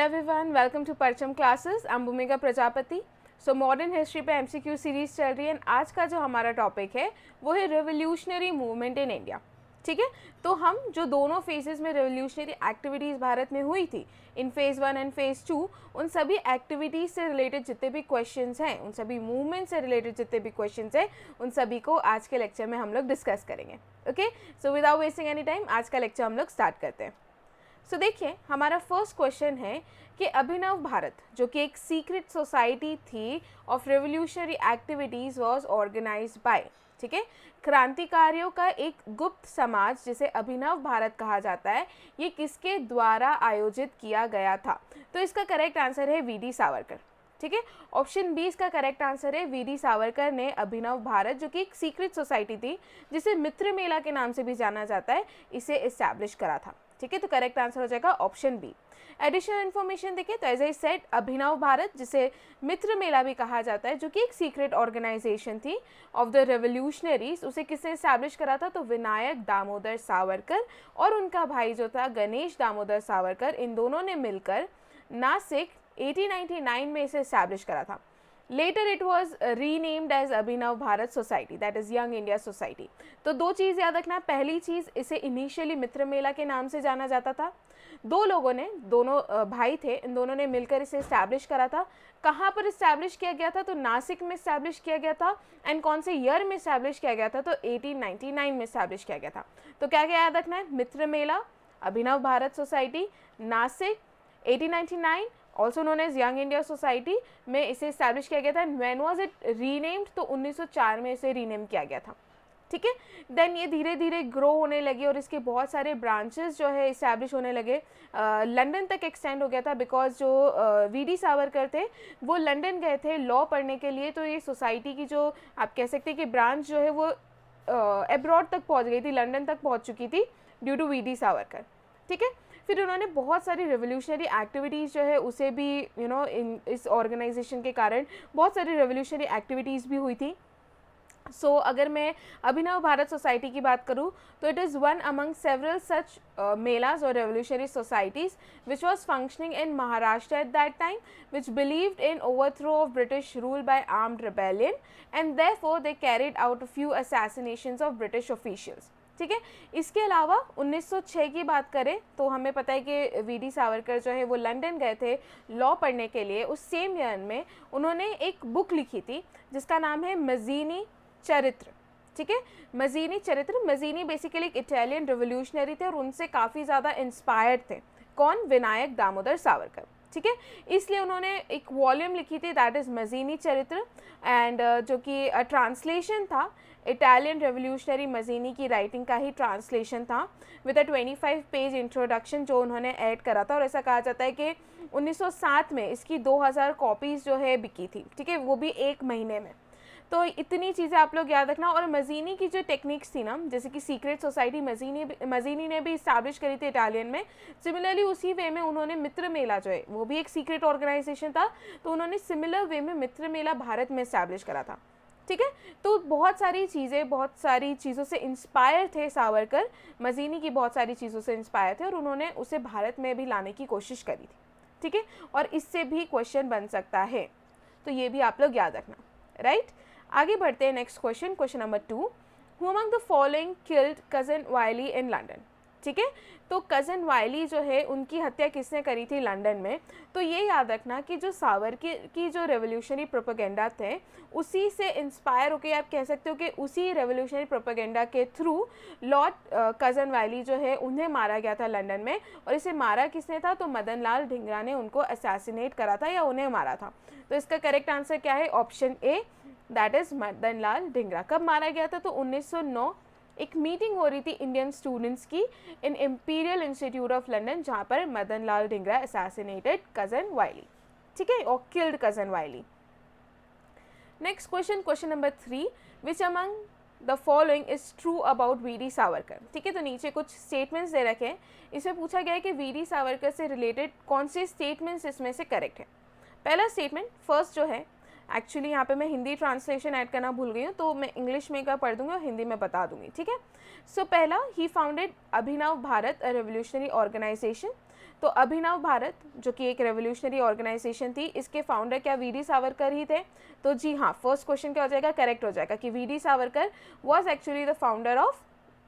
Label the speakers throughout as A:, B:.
A: Hello everyone, welcome to परचम classes. I am भूमिका Prajapati. So modern history पे MCQ series चल रही है। आज का जो हमारा टॉपिक है वो है रेवोल्यूशनरी मूवमेंट इन इंडिया। ठीक है, तो हम जो दोनों फेजेस में रेवोल्यूशनरी एक्टिविटीज़ भारत में हुई थी, इन फेज़ 1 एंड फेज़ 2, उन सभी एक्टिविटीज़ से रिलेटेड जितने भी क्वेश्चंस हैं, उन सभी मूवमेंट से रिलेटेड जितने भी क्वेश्चंस हैं, उन सभी को आज के लेक्चर में हम लोग डिस्कस करेंगे। Okay, so without wasting any time आज का लेक्चर हम लोग स्टार्ट करते हैं। सो देखिए, हमारा फर्स्ट क्वेश्चन है कि अभिनव भारत जो कि एक सीक्रेट सोसाइटी थी of revolutionary activities was organized by, ठीक है, क्रांतिकारियों का एक गुप्त समाज जिसे अभिनव भारत कहा जाता है, ये किसके द्वारा आयोजित किया गया था? तो इसका करेक्ट आंसर है वीडी सावरकर। ठीक है, ऑप्शन बी इसका करेक्ट आंसर है। वीडी सावरकर ने अभिनव भारत जो कि एक सीक्रेट सोसाइटी थी जिसे मित्र मेला के नाम से भी जाना जाता है, इसे इस्टेब्लिश करा था। ठीक है, तो करेक्ट आंसर हो जाएगा ऑप्शन बी। एडिशनल इन्फॉर्मेशन देखिए तो एज आई सेड, अभिनव भारत जिसे मित्र मेला भी कहा जाता है, जो कि एक सीक्रेट ऑर्गेनाइजेशन थी ऑफ द रेवोल्यूशनरीज, उसे किसने इस्टेब्लिश करा था? तो विनायक दामोदर सावरकर और उनका भाई जो था गणेश दामोदर सावरकर, इन दोनों ने मिलकर नासिक 1899 में इसे इस्टेब्लिश करा था। Later it was renamed as Abhinav Bharat society, that is young India society. तो दो चीज़ याद रखना, पहली चीज़, इसे इनिशियली मित्र मेला के नाम से जाना जाता था। दो लोगों ने, दोनों भाई थे, इन दोनों ने मिलकर इसे इस्टेब्लिश करा था। कहाँ पर इस्टेब्लिश किया गया था? तो नासिक में इस्टेब्लिश किया गया था। एंड कौन से ईयर में इस्टेब्लिश किया गया था? तो 1899 में इस्टेब्लिश किया गया था। तो क्या क्या याद रखना है? Mitra Mela, Abhinav Bharat society, Nashik, 1899, also known as young India society में इसे इस्टेब्लिश किया गया था। When was it renamed? तो 1904 में इसे रीनेम किया गया था। ठीक है, देन ये धीरे धीरे ग्रो होने लगी और इसके बहुत सारे ब्रांचेस जो है इस्टेब्लिश होने लगे। लंदन तक एक्सटेंड हो गया था, बिकॉज जो वीडी सावरकर थे वो लंदन गए थे लॉ पढ़ने के लिए। तो ये सोसाइटी की जो आप कह सकते हैं कि ब्रांच जो है वो एब्रॉड तक पहुंच गई थी, लंदन तक पहुंच चुकी थी ड्यू टू वीडी सावरकर। ठीक है, फिर उन्होंने बहुत सारी रेवोल्यूशनरी एक्टिविटीज़ जो है उसे भी इस ऑर्गेनाइजेशन के कारण बहुत सारी रेवोल्यूशनरी एक्टिविटीज़ भी हुई थी। सो अगर मैं अभिनव भारत सोसाइटी की बात करूँ तो it is one among several such melas और revolutionary societies which was functioning in Maharashtra at that time, which believed in overthrow of British rule by armed rebellion and therefore they carried out few assassinations of British officials. ठीक है, इसके अलावा 1906 की बात करें तो हमें पता है कि वीडी सावरकर जो है वो लंदन गए थे लॉ पढ़ने के लिए। उस सेम ईयर में उन्होंने एक बुक लिखी थी जिसका नाम है मजीनी चरित्र। ठीक है, मजीनी चरित्र। मजीनी बेसिकली एक इटालियन रेवोल्यूशनरी थे और उनसे काफ़ी ज़्यादा इंस्पायर्ड थे। कौन? विनायक दामोदर सावरकर। ठीक है, इसलिए उन्होंने एक वॉल्यूम लिखी थी दैट इज़ मजीनी चरित्र, एंड जो कि ट्रांसलेशन था इटालियन रेवोल्यूशनरी मजीनी की राइटिंग का ही ट्रांसलेशन था, विद अ 25 पेज इंट्रोडक्शन जो उन्होंने ऐड करा था। और ऐसा कहा जाता है कि 1907 में इसकी 2000 कॉपीज़ जो है बिकी थी। ठीक है, वो भी एक महीने में। तो इतनी चीज़ें आप लोग याद रखना। और मजीनी की जो टेक्निक्स थी ना, जैसे कि सीक्रेट सोसाइटी मजीनी ने भी इस्टेब्लिश करी थी इटालियन में, सिमिलरली उसी वे में उन्होंने मित्र मेला जो है वो भी एक सीक्रेट ऑर्गेनाइजेशन था, तो उन्होंने सिमिलर वे में मित्र मेला भारत में इस्टेब्लिश करा था। ठीक है, तो बहुत सारी चीज़ों से इंस्पायर थे सावरकर, मजीनी की बहुत सारी चीज़ों से इंस्पायर थे और उन्होंने उसे भारत में भी लाने की कोशिश करी थी। ठीक है, और इससे भी क्वेश्चन बन सकता है, तो ये भी आप लोग याद रखना। राइट, आगे बढ़ते हैं। Next question, question number 2, who among the following killed Curzon Wyllie in London? ठीक है, तो कज़न वाइली जो है उनकी हत्या किसने करी थी लंदन में? तो ये याद रखना कि जो सावरकर की जो रेवोल्यूशनरी प्रोपेगेंडा थे उसी से इंस्पायर होकर आप कह सकते हो कि उसी रेवोल्यूशनरी प्रोपेगेंडा के थ्रू लॉर्ड कज़न वाइली जो है उन्हें मारा गया था लंदन में। और इसे मारा किसने था? तो मदन लाल धिंगरा ने उनको असैसिनेट करा था या उन्हें मारा था। तो इसका करेक्ट आंसर क्या है? Option A, that is Madan Lal Dhingra. कब मारा गया था? तो 1909 एक मीटिंग हो रही थी इंडियन स्टूडेंट्स की in Imperial Institute of London, जहाँ पर Madan Lal Dhingra assassinated Curzon Wyllie. ठीक है, और killed Curzon Wyllie. Next question, question number 3, which among the following is true about VD Savarkar? ठीक है, तो नीचे कुछ स्टेटमेंट्स दे रखे हैं, इसमें पूछा गया है कि वीडी सावरकर से रिलेटेड कौन से स्टेटमेंट्स इसमें से करेक्ट है। पहला स्टेटमेंट, फर्स्ट जो है, एक्चुअली यहाँ पे मैं हिंदी ट्रांसलेशन ऐड करना भूल गई हूँ, तो मैं इंग्लिश में का पढ़ दूँगी और हिंदी में बता दूँगी। ठीक है, सो पहला, he founded Abhinav Bharat a revolutionary organisation तो अभिनव भारत जो कि एक रेवोल्यूशनरी ऑर्गेनाइजेशन थी, इसके फाउंडर क्या वीडी सावरकर ही थे? तो जी हाँ, फर्स्ट क्वेश्चन क्या हो जाएगा, करेक्ट हो जाएगा कि VD Savarkar was actually the founder of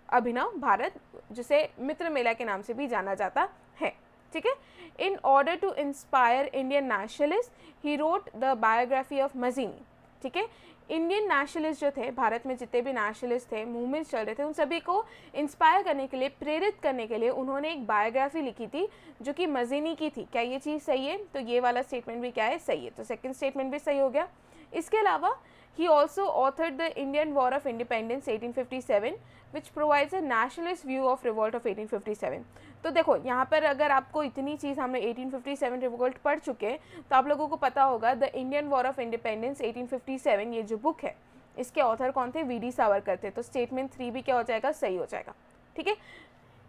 A: Abhinav Bharat, जिसे मित्र मेला के नाम से भी जाना जाता है। ठीक है, in order to inspire Indian nationalist he wrote the biography of Mazzini. ठीक है, इंडियन नेशनलिस्ट जो थे, भारत में जितने भी नेशनलिस्ट थे, मूवमेंट्स चल रहे थे, उन सभी को इंस्पायर करने के लिए, प्रेरित करने के लिए उन्होंने एक बायोग्राफी लिखी थी जो कि मजीनी की थी। क्या ये चीज़ सही है? तो ये वाला स्टेटमेंट भी क्या है, सही है। तो सेकंड स्टेटमेंट भी सही हो गया। इसके अलावा he also authored the Indian War of Independence 1857 which provides a nationalist view of revolt of 1857। तो देखो यहाँ पर अगर आपको इतनी चीज़, हमने 1857 रिवोल्ट पढ़ चुके हैं, तो आप लोगों को पता होगा the Indian war of independence 1857 ये जो बुक है, इसके ऑथर कौन थे? वीडी सावरकर थे। तो स्टेटमेंट 3 भी क्या हो जाएगा, सही हो जाएगा। ठीक है,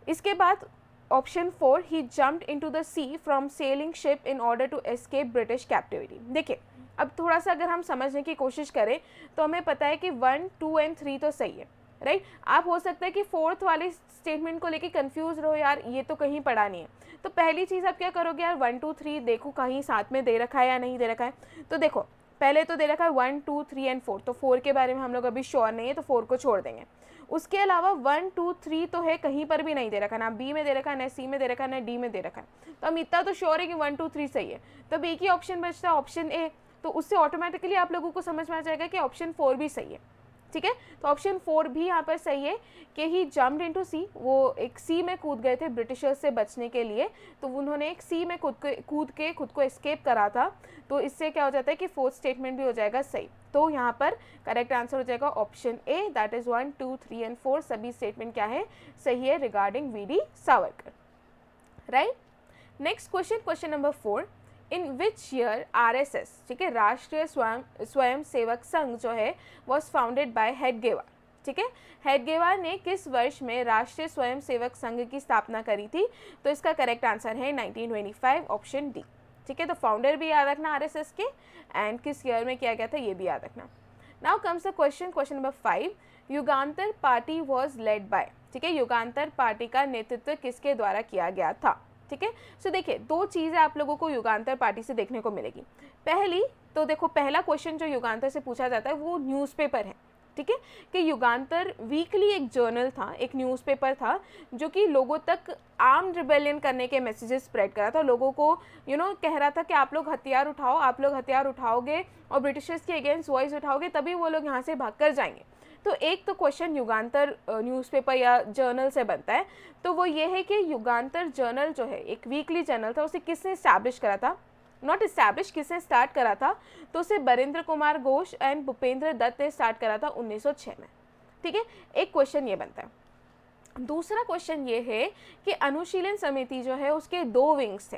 A: इसके बाद option 4, he jumped into the sea from sailing ship in order to escape British captivity. देखिए, अब थोड़ा सा अगर हम समझने की कोशिश करें तो हमें पता है कि 1, 2 एंड 3 तो सही है, राइट। आप हो सकता है कि फोर्थ वाले स्टेटमेंट को लेके कंफ्यूज रहो, यार ये तो कहीं पढ़ा नहीं है। तो पहली चीज़ आप क्या करोगे, यार 1, 2, 3 देखो कहीं साथ में दे रखा है या नहीं दे रखा है। तो देखो पहले तो दे रखा है 1, 2, 3 एंड 4, तो 4 के बारे में हम लोग अभी श्योर नहीं है, तो 4 को छोड़ देंगे। उसके अलावा 1, 2, 3 तो है, कहीं पर भी नहीं दे रखा, ना बी में दे रखा है, ना सी में दे रखा है, ना डी में दे रखा है। तो हम इतना तो श्योर है कि 1, 2, 3 सही है। तो अब एक ही ऑप्शन बचता है, ऑप्शन ए। तो उससे ऑटोमेटिकली आप लोगों को समझ में आ जाएगा कि ऑप्शन 4 भी सही है। ठीक है, तो ऑप्शन 4 भी यहाँ पर सही है कि ही जम्प्ड इनटू सी, वो एक सी में कूद गए थे ब्रिटिशर्स से बचने के लिए, तो उन्होंने एक सी में कूद के खुद को एस्केप करा था। तो इससे क्या हो जाता है कि फोर्थ स्टेटमेंट भी हो जाएगा सही। तो यहाँ पर करेक्ट आंसर हो जाएगा option A, that is 1, 2, 3 and 4 सभी स्टेटमेंट क्या है, सही है regarding VD Savarkar, right. Next question, question number 4, in which year RSS, ठीक है, राष्ट्रीय स्वयं सेवक संघ जो है वॉज फाउंडेड बाय हेडगेवार। ठीक है, हेडगेवार ने किस वर्ष में राष्ट्रीय स्वयं सेवक संघ की स्थापना करी थी? तो इसका करेक्ट आंसर है 1925, ऑप्शन डी। ठीक है, तो फाउंडर भी याद रखना RSS के, एंड किस ईयर में किया गया था ये भी याद रखना। Now comes the question, question number 5, Yugantar party was led by. ठीक है, युगांतर पार्टी का नेतृत्व किसके द्वारा किया गया था? ठीक है, सो देखिए दो चीज़ें आप लोगों को युगांतर पार्टी से देखने को मिलेगी। पहली तो देखो, पहला क्वेश्चन जो युगांतर से पूछा जाता है वो न्यूज़पेपर है। ठीक है, कि युगांतर वीकली एक जर्नल था, एक न्यूज़पेपर था जो कि लोगों तक आर्म रिबेलियन करने के मैसेजेस स्प्रेड करा था, लोगों को कह रहा था कि आप लोग हथियार उठाओ, आप लोग हथियार उठाओगे और ब्रिटिशर्स के अगेंस्ट वॉइस उठाओगे तभी वो लोग यहाँ से भाग कर जाएंगे। तो एक तो क्वेश्चन युगांतर न्यूज़पेपर या जर्नल से बनता है, तो वो ये है कि युगांतर जर्नल जो है एक वीकली जर्नल था, उसे किसने इस्टेब्लिश करा था? नॉट इस्टेब्लिश, किसने स्टार्ट करा था? तो उसे बरिंद्र कुमार घोष एंड भूपेंद्र दत्त ने स्टार्ट करा था 1906 में। ठीक है, एक क्वेश्चन ये बनता है। दूसरा क्वेश्चन ये है कि अनुशीलन समिति जो है उसके 2 विंग्स थे।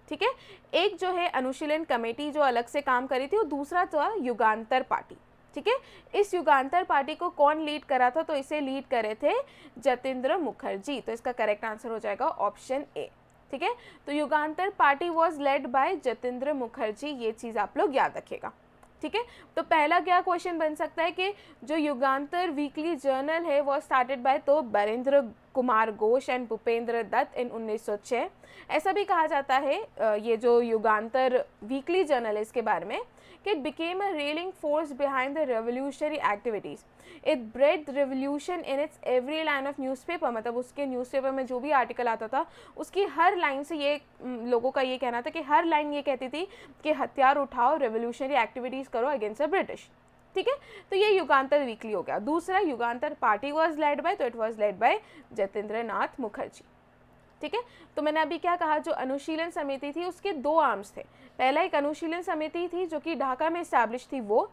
A: ठीक है, एक जो है अनुशीलन कमेटी जो अलग से काम करी थी, और दूसरा था युगांतर पार्टी। ठीक है, इस युगांतर पार्टी को कौन लीड करा था? तो इसे लीड करे थे जतेंद्र मुखर्जी। तो इसका करेक्ट आंसर हो जाएगा ऑप्शन ए। ठीक है, तो Yugantar party was led by Jatindra Mukherjee, ये चीज़ आप लोग याद रखिएगा। ठीक है, तो पहला क्या क्वेश्चन बन सकता है कि जो युगांतर वीकली जर्नल है वो स्टार्टेड बाय तो बरिंद्र कुमार घोष एंड भूपेंद्र दत्त इन 1906। ऐसा भी कहा जाता है ये जो युगांतर वीकली जर्नल है इसके बारे में कि it became a rallying force behind the revolutionary activities. It bred revolution in its every line of newspaper, मतलब उसके न्यूज़पेपर में जो भी आर्टिकल आता था उसकी हर लाइन से ये लोगों का ये कहना था कि हर लाइन ये कहती थी कि हथियार उठाओ, रेवोल्यूशनरी एक्टिविटीज़ करो अगेंस्ट द ब्रिटिश। ठीक है, तो ये युगांतर वीकली हो गया। दूसरा Yugantar party was led by, तो it was led by Jatindra Nath Mukherjee. ठीक है, तो मैंने अभी क्या कहा, जो अनुशीलन समिति थी उसके 2 आर्म्स थे। पहला एक अनुशीलन समिति थी जो कि ढाका में एस्टैब्लिश थी वो।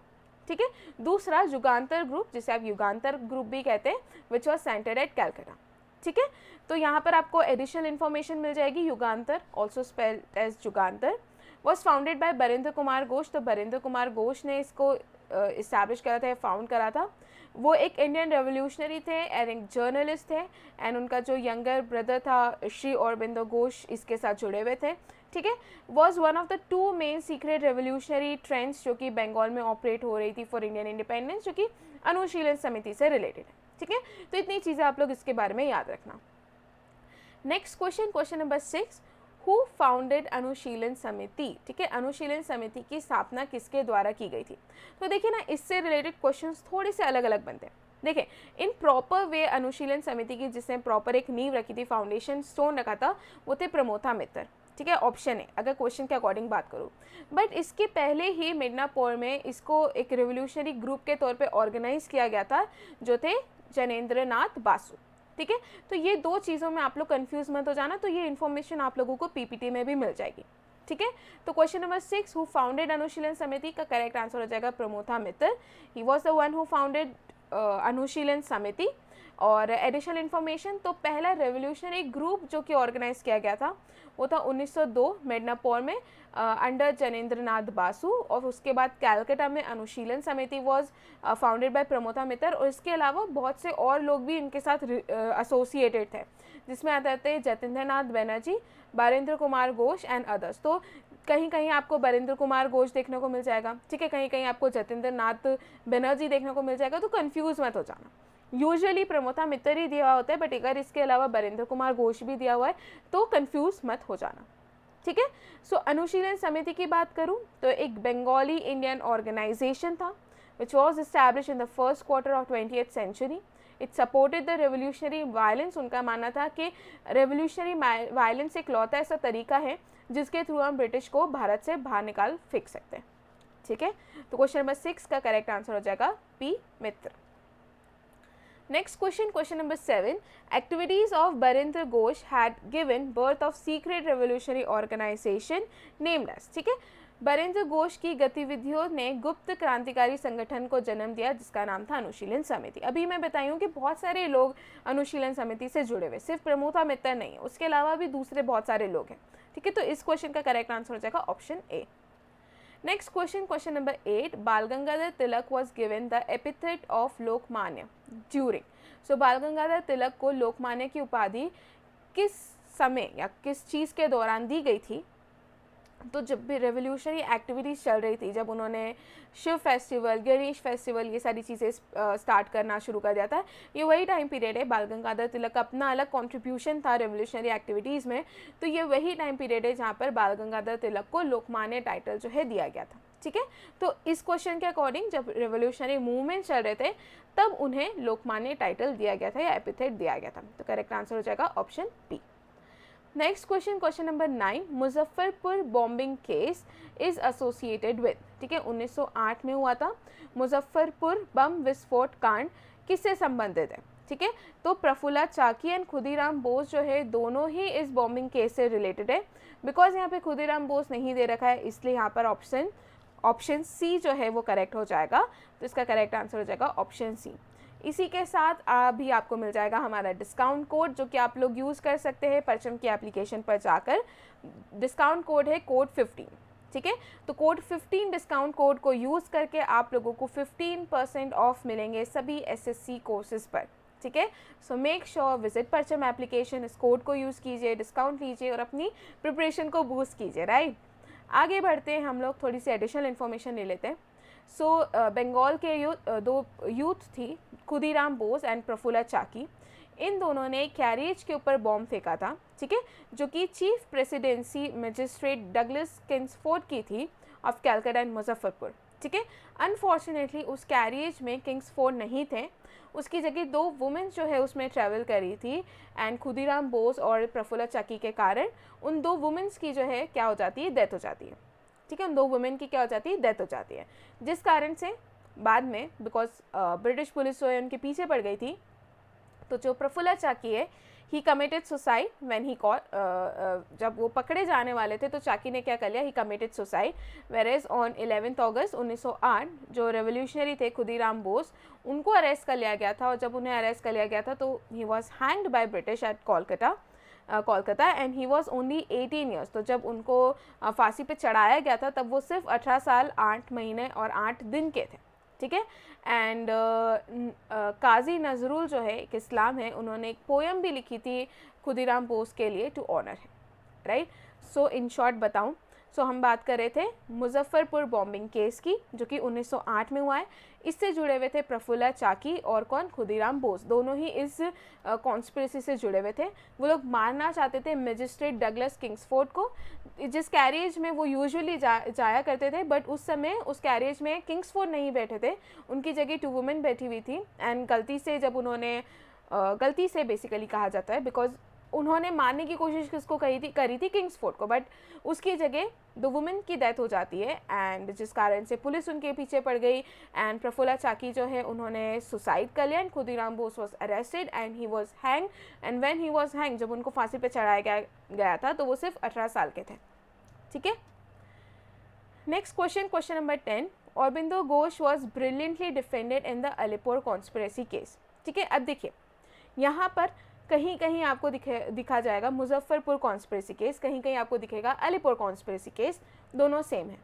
A: ठीक है, दूसरा युगांतर ग्रुप, जिसे आप युगांतर ग्रुप भी कहते हैं, which was centered at Calcutta. ठीक है, तो यहाँ पर आपको एडिशनल इन्फॉर्मेशन मिल जाएगी। Yugantar, also spelled as Jugantar, was founded by Barindra Kumar Ghosh. तो बरिंद्र कुमार घोष ने इसको इस्टेब्लिश करा था, फाउंड करा था। वो एक इंडियन रेवोल्यूशनरी थे एंड एक जर्नलिस्ट थे, एंड उनका जो यंगर ब्रदर था श्री अरबिंदो घोष इसके साथ जुड़े हुए थे। ठीक है, was one of the 2 main secret revolutionary trends जो कि बंगाल में ऑपरेट हो रही थी फॉर इंडियन इंडिपेंडेंस, जो कि अनुशीलन समिति से रिलेटेड है। ठीक है, तो इतनी चीज़ें आप लोग इसके बारे में याद रखना। Next question, question number 6, who founded Anushilan Samiti, ठीक है, अनुशीलन समिति की स्थापना किसके द्वारा की गई थी। तो देखिए ना, इससे रिलेटेड क्वेश्चंस थोड़े से अलग अलग बनते हैं। देखिए, इन प्रॉपर वे अनुशीलन समिति की जिसने प्रॉपर एक नींव रखी थी, फाउंडेशन स्टोन रखा था, वो थे प्रमोथा मित्तर, ठीक है, ऑप्शन है अगर क्वेश्चन के अकॉर्डिंग बात करूँ। बट इसके पहले ही मिडनापुर में इसको एक रेवोल्यूशनरी ग्रुप के तौर पे ऑर्गेनाइज किया गया था, जो थे जनेंद्र नाथ बासु, ठीक है। तो ये दो चीज़ों में आप लोग कंफ्यूज मत हो जाना, तो ये इन्फॉर्मेशन आप लोगों को पीपीटी में भी मिल जाएगी, ठीक है। तो question number 6, who founded Anushilan समिति का करेक्ट आंसर हो जाएगा Pramotha Mitter. He was the one who founded Anushilan Samiti. और एडिशनल इन्फॉर्मेशन, तो पहला रेवोल्यूशनरी ग्रुप जो कि ऑर्गेनाइज किया गया था वो था 1902 मिडनापुर में अंडर जनेंद्र नाथ बासु, और उसके बाद कैलकाटा में अनुशीलन समिति वॉज फाउंडेड बाय प्रमोथा मित्तर। और इसके अलावा बहुत से और लोग भी इनके साथ एसोसिएटेड थे, जिसमें आते थे जतेंद्र नाथ बनर्जी, बारेंद्र कुमार घोष एंड अदर्स। तो कहीं कहीं आपको बारेंद्र कुमार घोष देखने को मिल जाएगा, ठीक है, कहीं कहीं आपको जतेंद्र नाथ बनर्जी देखने को मिल जाएगा, तो कंफ्यूज मत हो जाना। यूजुअली प्रमोथा मित्तर ही दिया होता है, बट अगर इसके अलावा बारेंद्र कुमार घोष भी दिया हुआ है तो कंफ्यूज मत हो जाना, ठीक है। सो अनुशीलन समिति की बात करूं तो एक बंगाली इंडियन ऑर्गेनाइजेशन था which was established in the first quarter of 20th century. It supported the revolutionary violence. उनका मानना था कि revolutionary violence एक लौता ऐसा तरीका है जिसके थ्रू हम ब्रिटिश को भारत से बाहर निकाल फेंक सकते हैं, ठीक है। तो क्वेश्चन नंबर 6 का करेक्ट आंसर हो जाएगा P Mitra. Next question, question number 7. Activities of Barendra Ghosh had given birth of secret revolutionary organization named as, ठीक है। बरेंद्र घोष की गतिविधियों ने गुप्त क्रांतिकारी संगठन को जन्म दिया जिसका नाम था अनुशीलन समिति। अभी मैं बताई हूँ कि बहुत सारे लोग अनुशीलन समिति से जुड़े हुए, सिर्फ प्रमोथा मित्तर नहीं है, उसके अलावा भी दूसरे बहुत सारे लोग हैं, ठीक है। तो इस क्वेश्चन का करेक्ट आंसर हो जाएगा option A. Next question, question number 8. Bal Gangadhar Tilak was given the epithet of Lokmanya during. So Bal Gangadhar Tilak को लोकमान्य की उपाधि किस समय या किस चीज़ के दौरान दी गई थी। तो जब भी रेवोल्यूशनरी एक्टिविटीज़ चल रही थी, जब उन्होंने शिव फेस्टिवल, गणेश फेस्टिवल, ये सारी चीज़ें स्टार्ट करना शुरू कर दिया था, ये वही टाइम पीरियड है। बाल गंगाधर तिलक का अपना अलग कंट्रीब्यूशन था रेवोल्यूशनरी एक्टिविटीज़ में, तो ये वही टाइम पीरियड है जहाँ पर बाल गंगाधर तिलक को लोकमान्य टाइटल जो है दिया गया था, ठीक है। तो इस क्वेश्चन के अकॉर्डिंग जब रेवोल्यूशनरी मूवमेंट चल रहे थे तब उन्हें लोकमान्य टाइटल दिया गया था या एपिथेट दिया गया था। तो करेक्ट आंसर हो जाएगा option B. Next question, question number 9. Muzaffarpur bombing case is associated with, ठीक है, 1908 में हुआ था। मुजफ्फरपुर बम विस्फोट कांड किससे संबंधित है, ठीक है। तो प्रफुल्ला चाकी एंड खुदीराम बोस जो है दोनों ही इस बॉम्बिंग केस से रिलेटेड है। बिकॉज यहाँ पे खुदीराम बोस नहीं दे रखा है इसलिए यहाँ पर ऑप्शन सी जो है वो करेक्ट हो जाएगा। तो इसका करेक्ट आंसर हो जाएगा ऑप्शन सी। इसी के साथ अभी आपको मिल जाएगा हमारा डिस्काउंट कोड जो कि आप लोग यूज़ कर सकते हैं परचम की एप्लीकेशन पर जाकर। डिस्काउंट कोड है कोड 15, ठीक है। तो कोड 15 डिस्काउंट कोड को यूज़ करके आप लोगों को 15% ऑफ मिलेंगे सभी एसएससी कोर्सेज पर, ठीक है। सो मेक श्योर विजिट परचम एप्लीकेशन, इस कोड को यूज़ कीजिए, डिस्काउंट लीजिए और अपनी प्रिपरेशन को बूस्ट कीजिए, राइट। आगे बढ़ते हैं, हम लोग थोड़ी सी एडिशनल इन्फॉर्मेशन ले लेते हैं। सो बंगाल के दो यूथ थी, खुदीराम बोस एंड प्रफुल्ला चाकी। इन दोनों ने कैरियज के ऊपर बॉम्ब फेंका था, ठीक है, जो कि chief presidency magistrate Douglas Kingsford की थी ऑफ कैलकाटा एंड मुजफ्फरपुर, ठीक है। अनफॉर्चुनेटली उस कैरियज में किंग्सफोर्ड नहीं थे, उसकी जगह दो वुमेन्स जो है उसमें ट्रैवल करी थी एंड खुदीराम बोस और प्रफुल्ला चाकी के कारण उन दो वुमेन्स की जो है क्या हो जाती है, डेथ हो जाती है, ठीक है। उन दो वुमेन की क्या हो जाती है, डेथ हो जाती है, जिस कारण से बाद में बिकॉज ब्रिटिश पुलिस जो है उनके पीछे पड़ गई थी, तो जो प्रफुल्ला चाकी है he committed suicide when he caught, जब वो पकड़े जाने वाले थे तो चाकी ने क्या कर लिया, ही कमिटेड सुसाइड। वेरेज ऑन 11 अगस्त 1908 जो रेवोल्यूशनरी थे खुदीराम बोस, उनको अरेस्ट कर लिया गया था, और जब उन्हें अरेस्ट कर लिया गया था तो he was hanged by British at Kolkata and he was only 18 years. तो जब उनको फांसी पे चढ़ाया गया था तब वो सिर्फ 18 साल 8 महीने और 8 दिन के थे, ठीक है। एंड काजी नजरुल जो है एक इस्लाम है, उन्होंने एक पोएम भी लिखी थी खुदीराम बोस के लिए टू ऑनर है, राइट। सो इन शॉर्ट बताऊं, सो हम बात कर रहे थे मुजफ्फरपुर बॉम्बिंग केस की, जो कि 1908 में हुआ है। इससे जुड़े हुए थे प्रफुल्ला चाकी और कौन, खुदीराम बोस, दोनों ही इस कॉन्स्पिरेसी से जुड़े हुए थे। वो लोग मारना चाहते थे मजिस्ट्रेट डगलस किंग्सफोर्ड को, जिस कैरियज में वो यूजुअली जाया करते थे, बट उस समय उस कैरियज में किंग्सफोर्ड नहीं बैठे थे, उनकी जगह 2 वुमेन बैठी हुई थी। एंड गलती से जब उन्होंने गलती से बेसिकली कहा जाता है, बिकॉज उन्होंने मारने की कोशिश किसको करी थी किंग्सफोर्ड को, बट उसकी जगह 2 वुमेन की डेथ हो जाती है, एंड जिस कारण से पुलिस उनके पीछे पड़ गई, एंड प्रफुल्ला चाकी जो है उन्होंने सुसाइड कर लिया, and Khudiram Bose was arrested and he was hang. And when he was hang, जब उनको फांसी पे चढ़ाया गया था, तो वो सिर्फ 18 साल के थे। ठीक है, next question, question number 10, Aurobindo Ghosh was brilliantly defended in the Alipur conspiracy case. ठीक है, अब देखिए यहाँ पर कहीं कहीं आपको दिखा जाएगा मुजफ्फरपुर कॉन्स्पिरेसी केस, कहीं कहीं आपको दिखेगा अलीपुर कॉन्स्पिरेसी केस, दोनों सेम है।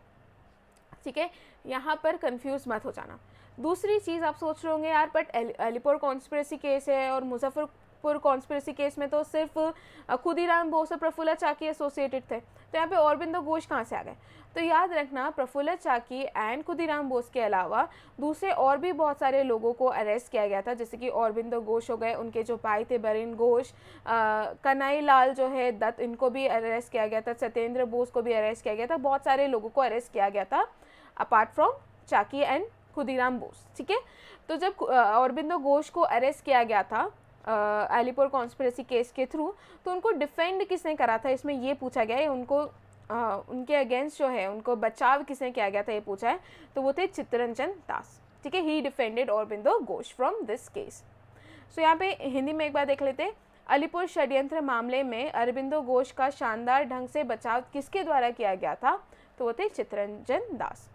A: ठीक है, यहाँ पर कंफ्यूज मत हो जाना। दूसरी चीज़ आप सोच रहे होंगे यार, बट अलीपुर कॉन्स्पिरेसी केस है और मुजफ्फरपुर कॉन्स्पिरेसी केस में तो सिर्फ खुदीराम बोस और प्रफुल्ला चाकी एसोसिएटेड थे, तो यहाँ पे औरबिंदो घोष कहाँ से आ गए? तो याद रखना, प्रफुल्ला चाकी एंड खुदीराम बोस के अलावा दूसरे और भी बहुत सारे लोगों को अरेस्ट किया गया था, जैसे कि औरबिंदो घोष हो गए, उनके जो भाई थे बरिन घोष, कन्हई लाल जो है दत्त, इनको भी अरेस्ट किया गया था, सत्येंद्र बोस को भी अरेस्ट किया गया था, बहुत सारे लोगों को अरेस्ट किया गया था apart from Chaki and Khudiram Bose. ठीक है, तो जब औरबिंदो घोष को अरेस्ट किया गया था अलीपुर कॉन्स्पिरेसी केस के थ्रू, तो उनको डिफेंड किसने करा था, इसमें ये पूछा गया है। उनको उनके अगेंस्ट जो है उनको बचाव किसने किया गया था, ये पूछा है, तो वो थे चित्तरंजन दास। ठीक है, he defended Aurobindo Ghosh from this case. So यहाँ पे हिंदी में एक बार देख लेते हैं, अलीपुर षड्यंत्र मामले में अरबिंदो घोष का शानदार ढंग से बचाव किसके द्वारा किया गया था, तो वो थे चित्तरंजन दास।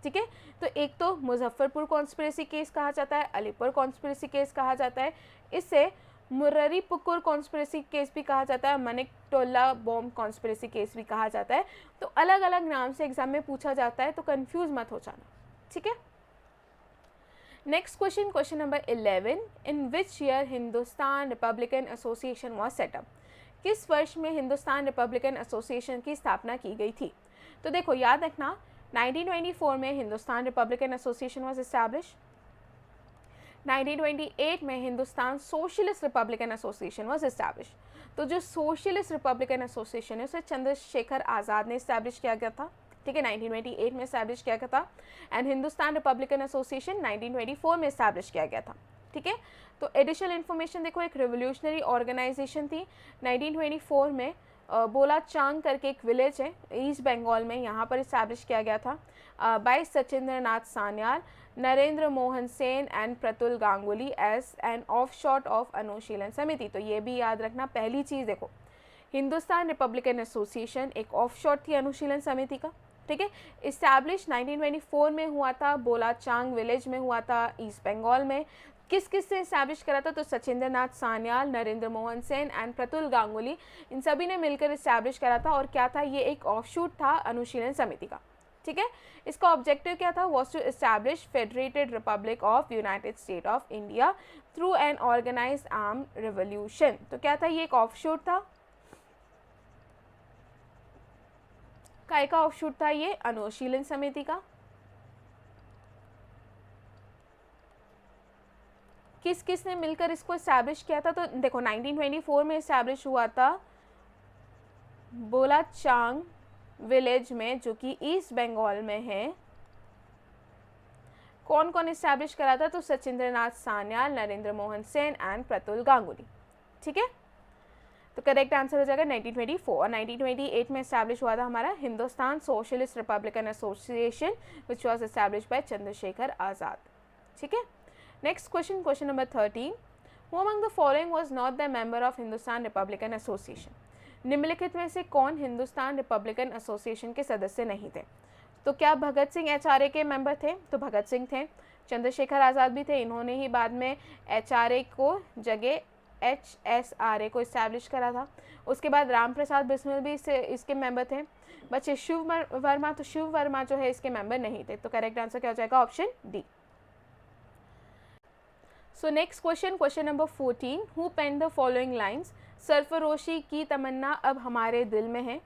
A: ठीक है, तो एक तो मुजफ्फरपुर कॉन्स्पिरेसी केस कहा जाता है, अलीपुर कॉन्स्पिरेसी केस कहा जाता है, इससे मुर्रारी पुकुर कॉन्स्पिरेसी केस भी कहा जाता है, मनिकटोला बॉम्ब कॉन्स्पिरेसी केस भी कहा जाता है। तो अलग अलग नाम से एग्जाम में पूछा जाता है, तो कंफ्यूज मत हो जाना। ठीक है, next question, question number 11, in which year Hindustan Republican association was setup? किस वर्ष में हिंदुस्तान रिपब्लिकन एसोसिएशन की स्थापना की गई थी? तो देखो याद रखना, 1924 में Hindustan Republican association was establish, 1928 में Hindustan Socialist Republican association was establish. तो जो सोशलिस्ट रिपब्लिकन एसोसिएशन है उसे चंद्रशेखर आज़ाद ने एस्टैब्लिश किया गया था। ठीक है, 1928 में एस्टैब्लिश किया गया था, एंड हिंदुस्तान रिपब्लिकन एसोसिएशन 1924 में एस्टैब्लिश किया गया था। ठीक है, तो एडिशनल इन्फॉर्मेशन देखो, एक रिवोल्यूशनरी ऑर्गेनाइजेशन थी 1924 में, बोला चांग करके एक विलेज है ईस्ट बंगाल में, यहाँ पर इस्टेब्लिश किया गया था by Sachindra Nath Sanyal, Narendra Mohan Sen and Pratul Ganguly as an offshoot of Anushilan Samiti. तो ये भी याद रखना, पहली चीज़ देखो, हिंदुस्तान रिपब्लिकन एसोसिएशन एक ऑफशॉट थी अनुशीलन समिति का। ठीक है, इस्टेब्लिश 1924 में हुआ था, बोला चांग विलेज में हुआ था ईस्ट बंगाल में। किस किस से इस्टेब्लिश करा था? तो सचिंद्र नाथ सान्याल, नरेंद्र मोहन सेन एंड प्रतुल गांगुली, इन सभी ने मिलकर इस्टेब्लिश करा था। और क्या था? ये एक ऑफशूट था अनुशीलन समिति का। ठीक है, इसका ऑब्जेक्टिव क्या था? Was to establish federated republic of united state of India through an organized arm revolution. तो क्या था? ये एक ऑफशूट था। काय का ऑफशूट था ये? अनुशीलन समिति का। किस किस ने मिलकर इसको एस्टैब्लिश किया था? तो देखो 1924 में एस्टैब्लिश हुआ था बोलाचांग विलेज में, जो कि ईस्ट बंगाल में है। कौन कौन एस्टैब्लिश करा था? तो सचिंद्र नाथ सान्याल, नरेंद्र मोहन सेन एंड प्रतुल गांगुली। ठीक है, तो करेक्ट आंसर हो जाएगा 1924। और 1928 में एस्टैब्लिश हुआ था हमारा Hindustan Socialist Republican Association which was establish by Chandrashekhar Azad. ठीक है, next question, question number 13, who among the following was not the member of Hindustan Republican Association? निम्नलिखित में से कौन हिंदुस्तान रिपब्लिकन एसोसिएशन के सदस्य नहीं थे? तो क्या भगत सिंह एचआरए के मेंबर थे? तो भगत सिंह थे। चंद्रशेखर आज़ाद भी थे, इन्होंने ही बाद में एचआरए को जगह एचएसआरए को इस्टेब्लिश करा था। उसके बाद राम प्रसाद बिस्मिल भी इसके मेंबर थे। बच्चे शिव वर्मा, तो शिव वर्मा जो है इसके मेंबर नहीं थे। तो करेक्ट आंसर क्या हो जाएगा? Option D. So next question, question number 14, who penned the following lines? सरफरोशी की तमन्ना अब हमारे दिल में है।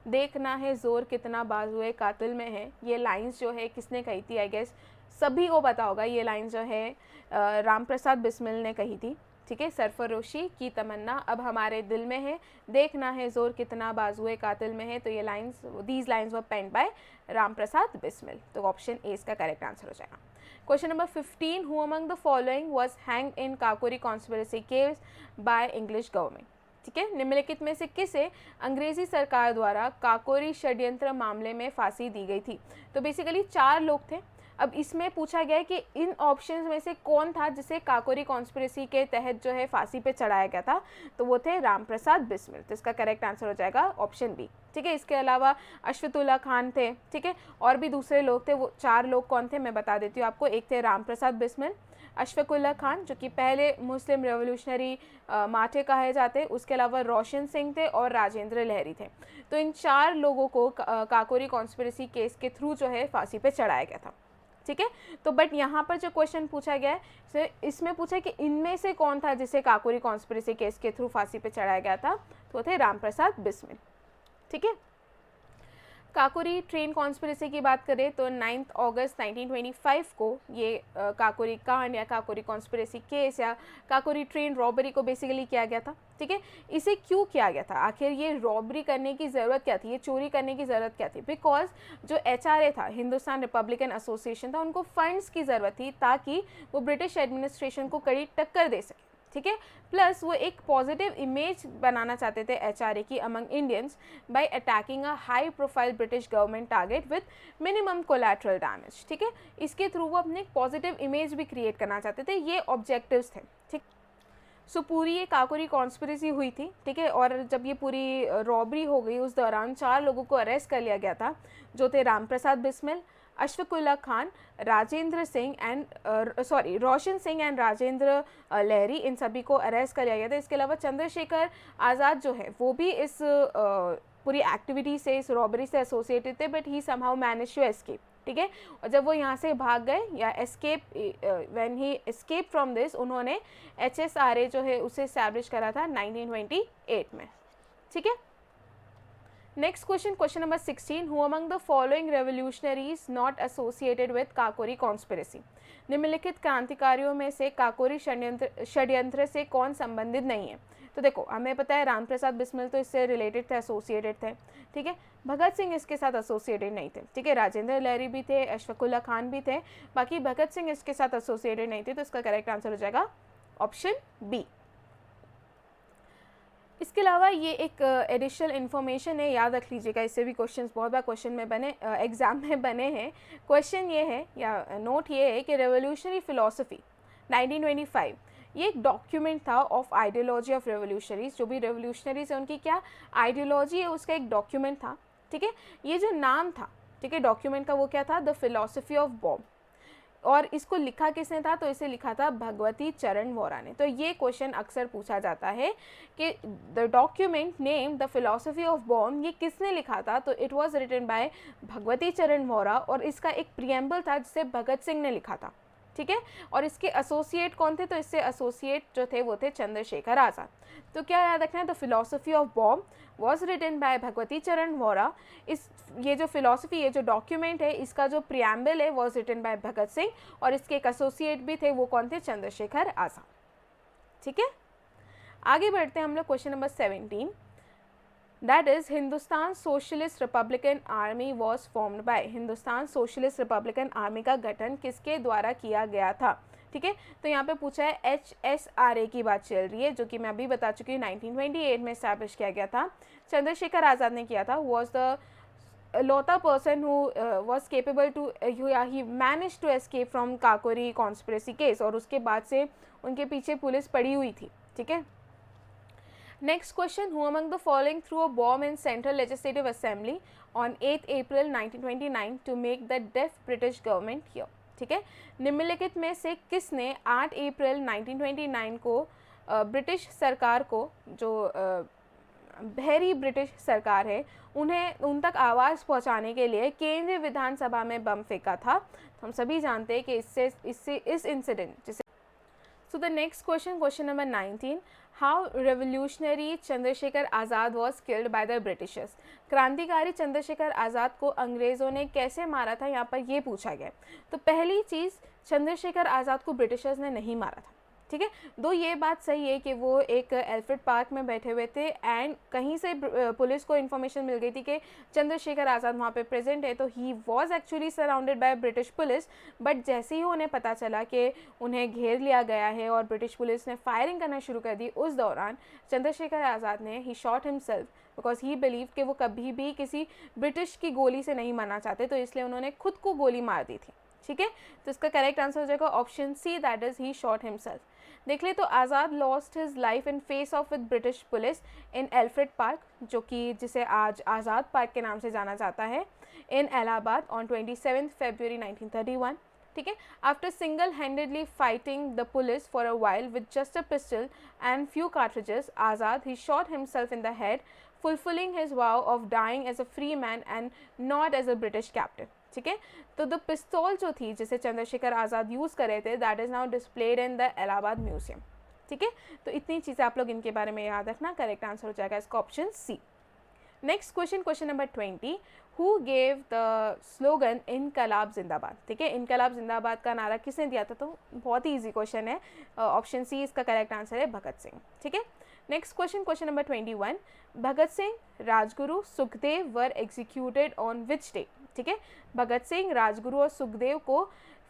A: देखना है ज़ोर कितना बाजुए कातिल में है, ये लाइंस जो है किसने कही थी? आई गेस सभी को पता होगा, ये लाइन जो है राम प्रसाद बिस्मिल ने कही थी, ठीक है। सरफरोशी की तमन्ना अब हमारे दिल में है, देखना है ज़ोर कितना बाजुए कातिल में है, तो ये lines, these lines were penned by Ram Prasad Bismil, तो ऑप्शन ए इसका करेक्ट आंसर हो जाएगा। Question number 15, who among the following was hanged in Kakori conspiracy case by English government, ठीक है। निम्नलिखित में से किसे अंग्रेजी सरकार द्वारा काकोरी षड्यंत्र मामले में फांसी दी गई थी? तो बेसिकली 4 लोग थे। अब इसमें पूछा गया है कि इन ऑप्शंस में से कौन था जिसे काकोरी कॉन्स्पिरेसी के तहत जो है फांसी पे चढ़ाया गया था? तो वो थे राम प्रसाद बिस्मिल, तो इसका करेक्ट आंसर हो जाएगा ऑप्शन बी, ठीक है। इसके अलावा अशफाकुल्लाह खान थे, ठीक है, और भी दूसरे लोग थे। वो 4 लोग कौन थे मैं बता देती हूँ आपको। एक थे राम प्रसाद बिस्मिल, अशफाकुल्लाह खान जो कि पहले मुस्लिम रेवोल्यूशनरी मार्टे कहे जाते, उसके अलावा रोशन सिंह थे और राजेंद्र लहरी थे। तो इन 4 लोगों को काकोरी कॉन्स्पिरेसी केस के थ्रू जो है फांसी पे चढ़ाया गया था, ठीक है। तो बट यहाँ पर जो क्वेश्चन पूछा गया है, इसमें पूछा कि इनमें से कौन था जिसे काकोरी कॉन्स्पिरेसी केस के थ्रू फांसी पे चढ़ाया गया था? तो थे राम प्रसाद बिस्मिल, ठीक है। काकोरी ट्रेन कॉन्स्पिरेसी की बात करें तो 9 अगस्त 1925 को ये काकोरी कांड या काकोरी कॉन्स्पिरेसी केस या काकोरी ट्रेन रॉबरी को बेसिकली किया गया था, ठीक है। इसे क्यों किया गया था? आखिर ये रॉबरी करने की ज़रूरत क्या थी, ये चोरी करने की ज़रूरत क्या थी? बिकॉज जो HRA था, हिंदुस्तान रिपब्लिकन एसोसिएशन था, उनको फंड्स की ज़रूरत थी ताकि वो ब्रिटिश एडमिनिस्ट्रेशन को कड़ी टक्कर दे सके, ठीक है। प्लस वो एक पॉजिटिव इमेज बनाना चाहते थे HRA की among Indians bye attacking a high profile British government target with minimum collateral damage, ठीक है। इसके थ्रू वो अपने एक पॉजिटिव इमेज भी क्रिएट करना चाहते थे, ये ऑब्जेक्टिव्स थे, ठीक। सो पूरी ये काकोरी कॉन्स्पिरेसी हुई थी, ठीक है। और जब ये पूरी रॉबरी हो गई उस दौरान 4 लोगों को अरेस्ट कर लिया गया था, जो थे राम प्रसाद बिस्मिल, अशफाकुल्लाह खान, राजेंद्र सिंह एंड रोशन सिंह एंड राजेंद्र लहरी, इन सभी को अरेस्ट कर लिया गया था। इसके अलावा चंद्रशेखर आज़ाद जो है वो भी इस पूरी एक्टिविटी से, इस रॉबरी से एसोसिएटेड थे, but he somehow manage to escape, ठीक है। और जब वो यहाँ से भाग गए या when he escape from this, उन्होंने HSRA जो है उसे एस्टैब्लिश करा था 1928 में, ठीक है। Next question, question number 16, who among the following revolutionaries not associated with Kakori conspiracy? निम्नलिखित क्रांतिकारियों में से काकोरी षड्यंत्र से कौन संबंधित नहीं है? तो देखो, हमें पता है राम प्रसाद बिस्मिल तो इससे रिलेटेड थे, एसोसिएटेड थे, ठीक है। भगत सिंह इसके साथ एसोसिएटेड नहीं थे, ठीक है। राजेंद्र लहरी भी थे, अशफाकुल्लाह खान भी थे, बाकी भगत सिंह इसके साथ एसोसिएटेड नहीं थे, तो इसका करेक्ट आंसर हो जाएगा ऑप्शन बी। इसके अलावा ये एक एडिशनल इन्फॉर्मेशन है, याद रख लीजिएगा, इससे भी क्वेश्चंस बहुत बार क्वेश्चन में बने, एग्ज़ाम में बने हैं। क्वेश्चन ये है या नोट ये है कि रेवोल्यूशनरी फ़िलॉसफी 1925 ये एक डॉक्यूमेंट था ऑफ आइडियोलॉजी ऑफ रेवोल्यूशनरीज। जो भी रेवोल्यूशनरीज है उनकी क्या आइडियोलॉजी है, उसका एक डॉक्यूमेंट था, ठीक है। ये जो नाम था, ठीक है, डॉक्यूमेंट का, वो क्या था? The philosophy of bomb. और इसको लिखा किसने था? तो इसे लिखा था भगवती चरण वोरा ने। तो ये क्वेश्चन अक्सर पूछा जाता है कि the document name the philosophy of bomb ये किसने लिखा था? तो it was written by Bhagwati Charan Vohra, और इसका एक प्रियम्बल था जिसे भगत सिंह ने लिखा था, ठीक है। और इसके एसोसिएट कौन थे? तो इससे एसोसिएट जो थे वो थे चंद्रशेखर आज़ाद। तो क्या याद रखना है? The philosophy of bomb was written by Bhagwati Charan Vohra. ये जो फिलॉसफी, ये जो डॉक्यूमेंट है, इसका जो प्रियम्बल है was written bye Bhagat Singh, और इसके एक एसोसिएट भी थे, वो कौन थे? चंद्रशेखर आज़ाद, ठीक है। आगे बढ़ते हैं हम लोग question number 17, that is Hindustan Socialist Republican army was formed by. Hindustan Socialist Republican army का गठन किसके द्वारा किया गया था? ठीक है, तो यहाँ पे पूछा है HSRA की बात चल रही है, जो कि मैं अभी बता चुकी हूँ 1928 में एस्टैब्लिश किया गया था। चंद्रशेखर आज़ाद ने किया था, वॉज द लौता person who was capable to, he manage to escape from Kakori conspiracy case, और उसके बाद से उनके पीछे पुलिस पड़ी हुई थी, ठीक है। Next question, who among the following threw a bomb in central legislative assembly on 8 April 1929 to make the deaf British government hear? ठीक है, निम्नलिखित में से किसने 8 अप्रैल 1929 को ब्रिटिश सरकार को, जो बहरी ब्रिटिश सरकार है, उन तक आवाज़ पहुंचाने के लिए केंद्रीय विधानसभा में बम फेंका था? तो हम सभी जानते हैं कि इस इंसिडेंट जिसे। So the next question, question number 19, how revolutionary Chandrashekhar Azad was killed by the Britishers. क्रांतिकारी चंद्रशेखर आज़ाद को अंग्रेज़ों ने कैसे मारा था, यहाँ पर ये पूछा गया। तो पहली चीज़, चंद्रशेखर आज़ाद को ब्रिटिशर्स ने नहीं मारा था, ठीक है। दो ये बात सही है कि वो एक एल्फ्रेड पार्क में बैठे हुए थे एंड कहीं से पुलिस को इन्फॉर्मेशन मिल गई थी कि चंद्रशेखर आज़ाद वहाँ पे प्रेजेंट है, तो he was actually surrounded by British police. But जैसे ही उन्हें पता चला कि उन्हें घेर लिया गया है और ब्रिटिश पुलिस ने फायरिंग करना शुरू कर दी, उस दौरान चंद्रशेखर आज़ाद ने he shot himself because he believe कि वो कभी भी किसी ब्रिटिश की गोली से नहीं मरना चाहते, तो इसलिए उन्होंने खुद को गोली मार दी थी, ठीक है। तो इसका करेक्ट आंसर हो जाएगा option C, that is he shot himself. देख ले तो Azad lost his life in face of with British police in Alfred Park, जो कि जिसे आज आज़ाद पार्क के नाम से जाना जाता है, इन इलाहाबाद ऑन 27 फरवरी 1931, ठीक है। After single handedly fighting the police for a while with just a pistol and few cartridges, Azad he shot himself in the head, fulfilling his vow of dying as a free man and not as a British captive, ठीक है। तो the पिस्तौल जो थी जिसे Chandrashekhar Azad use कर रहे थे, that is now displayed in the Allahabad museum, ठीक है। तो इतनी चीज़ें आप लोग इनके बारे में याद रखना। करेक्ट आंसर हो जाएगा इसका option C. Next question, question number 20, who gave the slogan इनकलाब जिंदाबाद, ठीक है। इनकलाब जिंदाबाद का नारा किसने दिया था, तो बहुत ही ईजी क्वेश्चन है, ऑप्शन सी इसका करेक्ट आंसर है भगत सिंह, ठीक है। Next question, question number 21, Bhagat Singh, Rajguru, Sukhdev were executed on which day, ठीक है। भगत सिंह, राजगुरु और सुखदेव को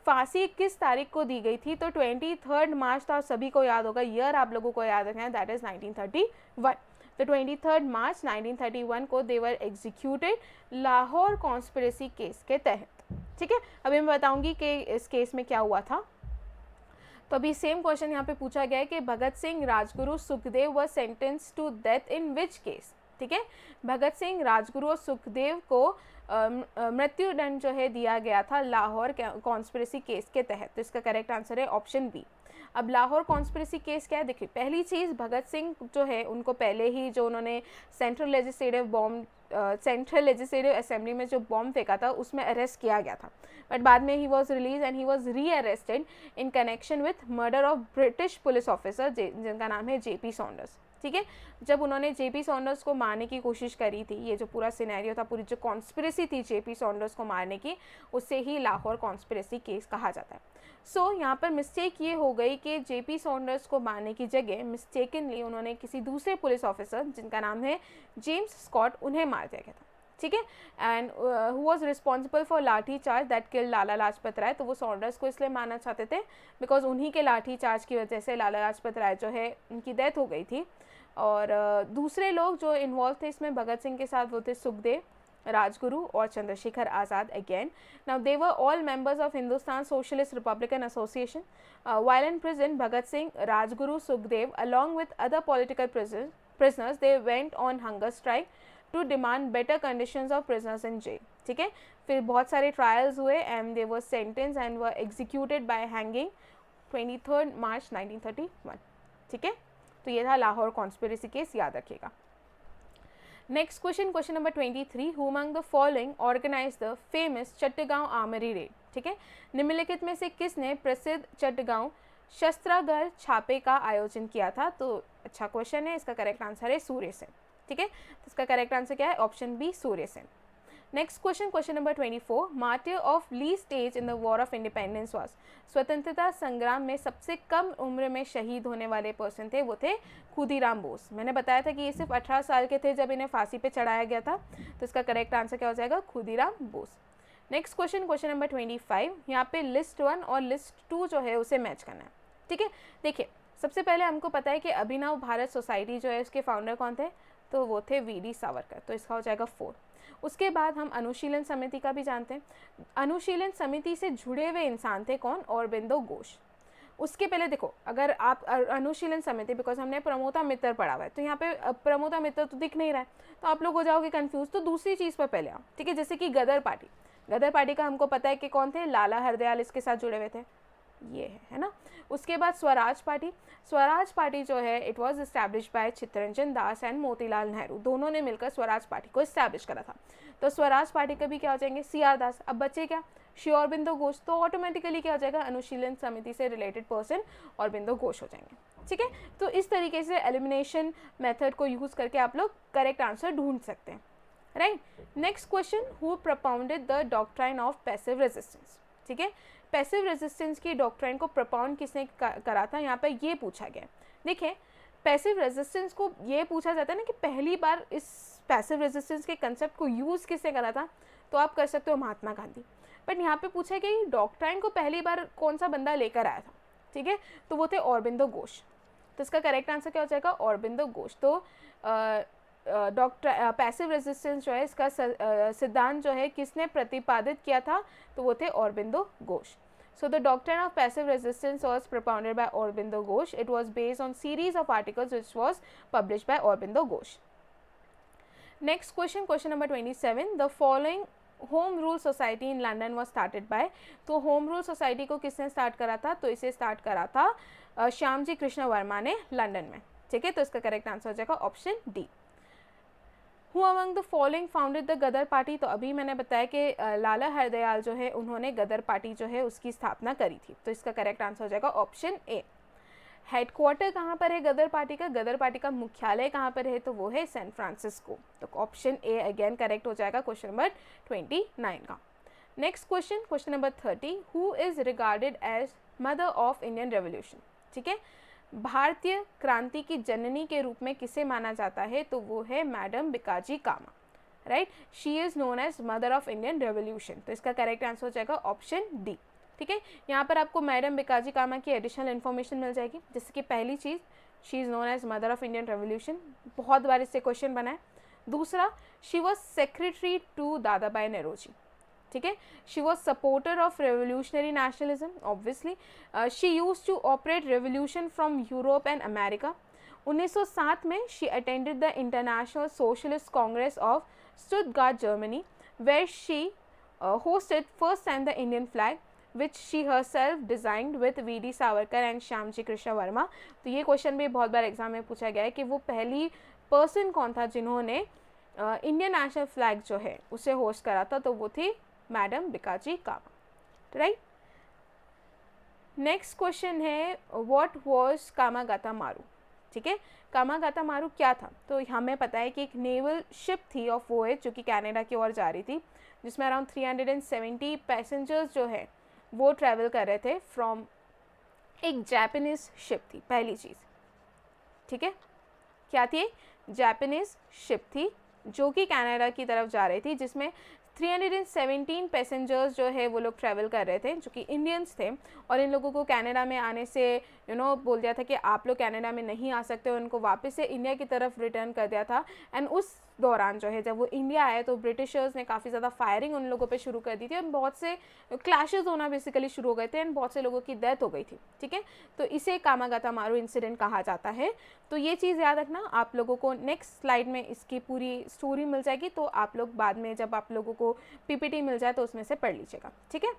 A: फांसी किस तारीख को दी गई थी, तो 23 मार्च था, सभी को याद होगा, ईयर आप लोगों को याद रखना है, दैट इज 1931। तो 23 मार्च 1931 को दे वर एग्जीक्यूटेड लाहौर कॉन्स्पिरेसी केस के तहत, ठीक है। अभी मैं बताऊंगी कि इस केस में क्या हुआ था। तो अभी सेम क्वेश्चन यहाँ पे पूछा गया है कि Bhagat Singh, Rajguru, Sukhdev were sentence to death in which case, ठीक है। भगत सिंह, राजगुरु और सुखदेव को मृत्युदंड जो है दिया गया था लाहौर कॉन्स्पिरेसी केस के तहत, तो इसका करेक्ट आंसर है ऑप्शन बी। अब लाहौर कॉन्स्पिरेसी केस क्या है, देखिए पहली चीज़, भगत सिंह जो है उनको पहले ही जो उन्होंने सेंट्रल लेजिस्लेटिव असेंबली में जो बॉम्ब फेंका था उसमें अरेस्ट किया गया था, बट बाद में he was release and he was rearrested in connection with murder of British police officer जिनका नाम है JP सॉन्डर्स, ठीक है। जब उन्होंने JP सॉन्डर्स को मारने की कोशिश करी थी, ये जो पूरा सिनेरियो था, पूरी जो कॉन्स्पिरेसी थी JP सॉन्डर्स को मारने की, उससे ही लाहौर कॉन्स्पिरेसी केस कहा जाता है। सो यहाँ पर मिस्टेक ये हो गई कि JP सॉन्डर्स को मारने की जगह मिस्टेकनली उन्होंने किसी दूसरे पुलिस ऑफिसर जिनका नाम है जेम्स स्कॉट, उन्हें मार दिया गया था, ठीक है। And who was responsible for लाठी charge that killed Lala Lajpat Rai, तो वो सॉन्डर्स को इसलिए मारना चाहते थे बिकॉज उन्हीं के लाठी चार्ज की वजह से लाला लाजपत राय जो है उनकी डेथ हो गई थी। और दूसरे लोग जो इन्वॉल्व थे इसमें भगत सिंह के साथ वो थे सुखदेव, राजगुरु और Chandrashekhar Azad again. Now they were all members of Hindustan Socialist Republican Association. While in prison, Bhagat Singh, Rajguru, Sukhdev, along with other political prisoners, they went on hunger strike to demand better conditions of prisoners in jail. ठीक है, फिर बहुत सारे trials हुए and they were sentenced and were executed by hanging 23 March 1931. ठीक है, तो ये था लाहौर कॉन्स्पिरेसी केस, याद रखिएगा। Next question, question number 23, who among the following organise the famous Chittagong armoury raid, ठीक है। निम्नलिखित में से किसने प्रसिद्ध चट्टगांव शस्त्रागार छापे का आयोजन किया था, तो अच्छा क्वेश्चन है, इसका करेक्ट आंसर है सूर्य सेन, ठीक है। तो इसका करेक्ट आंसर क्या है, option B Surya Sen. Next question, question number 24, martyr of least age in the war of independence was, स्वतंत्रता संग्राम में सबसे कम उम्र में शहीद होने वाले पर्सन थे, वो थे खुदीराम बोस। मैंने बताया था कि ये सिर्फ 18 साल के थे जब इन्हें फांसी पे चढ़ाया गया था, तो इसका करेक्ट आंसर क्या हो जाएगा, Khudiram Bose. Next question, question number 25, यहाँ पे लिस्ट 1 और लिस्ट 2 जो है उसे मैच करना है, ठीक है। देखिए सबसे पहले हमको पता है कि अभिनव भारत सोसाइटी जो है उसके फाउंडर कौन थे, तो वो थे VD सावरकर, तो इसका हो जाएगा 4। उसके बाद हम अनुशीलन समिति का भी जानते हैं, अनुशीलन समिति से जुड़े हुए इंसान थे कौन, औरबिंदो घोष। उसके पहले देखो, अगर आप अनुशीलन समिति, बिकॉज हमने प्रमोता मित्र पढ़ा हुआ है, तो यहाँ पे प्रमोता मित्र तो दिख नहीं रहा है, तो आप लोग हो जाओगे कंफ्यूज, तो दूसरी चीज़ पर पहले आओ, ठीक है। जैसे कि गदर पार्टी, गदर पार्टी का हमको पता है कि कौन थे, लाला हरदयाल इसके साथ जुड़े हुए थे, ये है ना। उसके बाद स्वराज पार्टी, स्वराज पार्टी जो है it was establish bye Chittaranjan Das and Motilal Nehru, दोनों ने मिलकर स्वराज पार्टी को एस्टैब्लिश करा था। तो स्वराज पार्टी का भी क्या हो जाएंगे, CR दास। अब बचे क्या, श्री औरबिंदो घोष, तो ऑटोमेटिकली क्या हो जाएगा, अनुशीलन समिति से रिलेटेड पर्सन औरबिंदो घोष हो जाएंगे, ठीक है, तो इस तरीके से एलिमिनेशन मेथड को यूज़ करके आप लोग करेक्ट आंसर ढूंढ सकते हैं, right. Next question, who propounded the doctrine of passive resistance, ठीक है, पैसिव रेजिस्टेंस की डॉक्ट्राइन को propound किसने करा था, यहाँ पे ये पूछा गया। देखिए पैसिव रेजिस्टेंस को ये पूछा जाता है ना कि पहली बार इस पैसिव रेजिस्टेंस के कंसेप्ट को यूज़ किसने करा था, तो आप कर सकते हो महात्मा गांधी, बट यहाँ पे पूछा गया कि डॉक्ट्राइन को पहली बार कौन सा बंदा लेकर आया था, ठीक है, तो वो थे औरबिंदो घोष। तो इसका करेक्ट आंसर क्या हो जाएगा, औरबिंदो घोष। तो पैसिव रेजिस्टेंस जो है इसका सिद्धांत जो है किसने प्रतिपादित किया था, तो वो थे Aurobindo Ghosh. So the doctrine of passive resistance was propounded by Aurobindo Ghosh. It was based on series of articles which was published by Aurobindo Ghosh. Next question, question number 27. The following Home Rule Society in London was started by. तो Home Rule Society को किसने start करा था, तो इसे start करा था श्यामजी कृष्ण वर्मा ने लंदन में, ठीक है, तो इसका करेक्ट आंसर हो जाएगा option D. Who among the following founded the Ghadar party, तो अभी मैंने बताया कि लाला हरदयाल जो है उन्होंने गदर पार्टी जो है उसकी स्थापना करी थी, तो इसका करेक्ट आंसर हो जाएगा ऑप्शन ए। हेडक्वार्टर कहाँ पर है गदर पार्टी का, गदर पार्टी का मुख्यालय कहाँ पर है, तो वो है सैन फ्रांसिस्को, तो ऑप्शन ए अगेन करेक्ट हो जाएगा क्वेश्चन नंबर 29 का। Next question, question number 30, who is regarded as mother of Indian revolution, ठीक है, भारतीय क्रांति की जननी के रूप में किसे माना जाता है, तो वो है madam Bhikaji Cama, right, she is known as mother of Indian revolution, तो इसका करेक्ट आंसर हो जाएगा ऑप्शन डी, ठीक है। यहाँ पर आपको मैडम बिकाजी कामा की एडिशनल इन्फॉर्मेशन मिल जाएगी, जैसे कि पहली चीज़ she is known as mother of Indian revolution, बहुत बार इससे क्वेश्चन बना है। दूसरा, she was secretary to Dada Bhai Naoroji, ठीक है, she was supporter of revolutionary nationalism, obviously she use to operate revolution from Europe and America. 1907 में she attended the international socialist congress of Stuttgart Germany, where she hosted first time the Indian flag which she herself designed with VD. Savarkar and Shyamji Krishna Verma. तो ये question भी बहुत बार exam में पूछा गया है कि वो पहली पर्सन कौन था जिन्होंने इंडियन नेशनल फ्लैग जो है उसे होस्ट करा था, तो वो थी madam Bhikaji Cama, right. Next question है व्हाट वाज कामागाता मारू, ठीक है, कामागाता मारू क्या था, तो हमें पता है कि एक नेवल शिप थी ऑफ वोएज जो कि कनाडा की ओर जा रही थी, जिसमें अराउंड 370 पैसेंजर्स जो है वो ट्रैवल कर रहे थे फ्रॉम एक जापानीज शिप थी, पहली चीज़, ठीक है, क्या थी, जापानीज शिप थी जो कि कनाडा की तरफ जा रही थी, जिसमें 317 पैसेंजर्स जो है वो लोग ट्रैवल कर रहे थे जो कि इंडियंस थे, और इन लोगों को कनाडा में आने से बोल दिया था कि आप लोग कनाडा में नहीं आ सकते, उनको वापस से इंडिया की तरफ रिटर्न कर दिया था। एंड उस दौरान जो है जब वो इंडिया आए तो ब्रिटिशर्स ने काफ़ी ज़्यादा फायरिंग उन लोगों पे शुरू कर दी थी, और बहुत से क्लैशेस होना बेसिकली शुरू हो गए थे एंड बहुत से लोगों की डेथ हो गई थी, ठीक है, तो इसे कामागाता मारू इंसिडेंट कहा जाता है। तो ये चीज़ याद रखना, आप लोगों को नेक्स्ट स्लाइड में इसकी पूरी स्टोरी मिल जाएगी, तो आप लोग बाद में जब आप लोगों को पीपीटी मिल जाए तो उसमें से पढ़ लीजिएगा, ठीक है।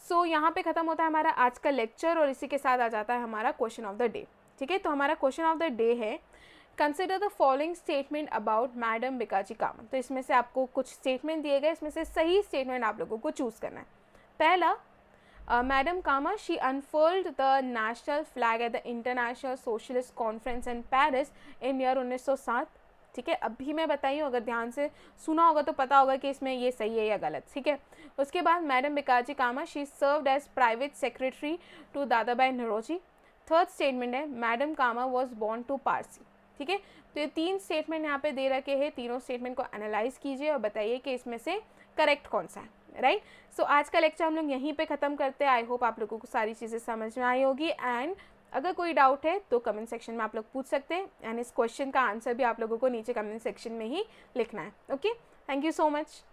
A: सो यहाँ पे ख़त्म होता है हमारा आज का लेक्चर, और इसी के साथ आ जाता है हमारा क्वेश्चन ऑफ द डे, ठीक है। तो हमारा क्वेश्चन ऑफ द डे है consider the following statement about madam Bhikaji Cama. तो इसमें से आपको कुछ स्टेटमेंट दिए गए, इसमें से सही स्टेटमेंट आप लोगों को चूज़ करना है। पहला, madam Cama she unfold the national flag at the international socialist conference in Paris in year 1907, ठीक है, अभी मैं बताई हूँ, अगर ध्यान से सुना होगा तो पता होगा कि इसमें ये सही है या गलत, ठीक है। उसके बाद madam Bhikaji Cama she served as private secretary to Dada Bhai Naoroji. Third statement है madam Cama was born to Parsi, ठीक है। तो ये 3 स्टेटमेंट यहाँ पे दे रखे हैं, तीनों स्टेटमेंट को एनालाइज कीजिए और बताइए कि इसमें से करेक्ट कौन सा है, राइट। सो आज का लेक्चर हम लोग यहीं पे ख़त्म करते हैं। आई होप आप लोगों को सारी चीज़ें समझ में आई होगी, एंड अगर कोई डाउट है तो कमेंट सेक्शन में आप लोग पूछ सकते हैं, एंड इस क्वेश्चन का आंसर भी आप लोगों को नीचे कमेंट सेक्शन में ही लिखना है। Okay, thank you so much.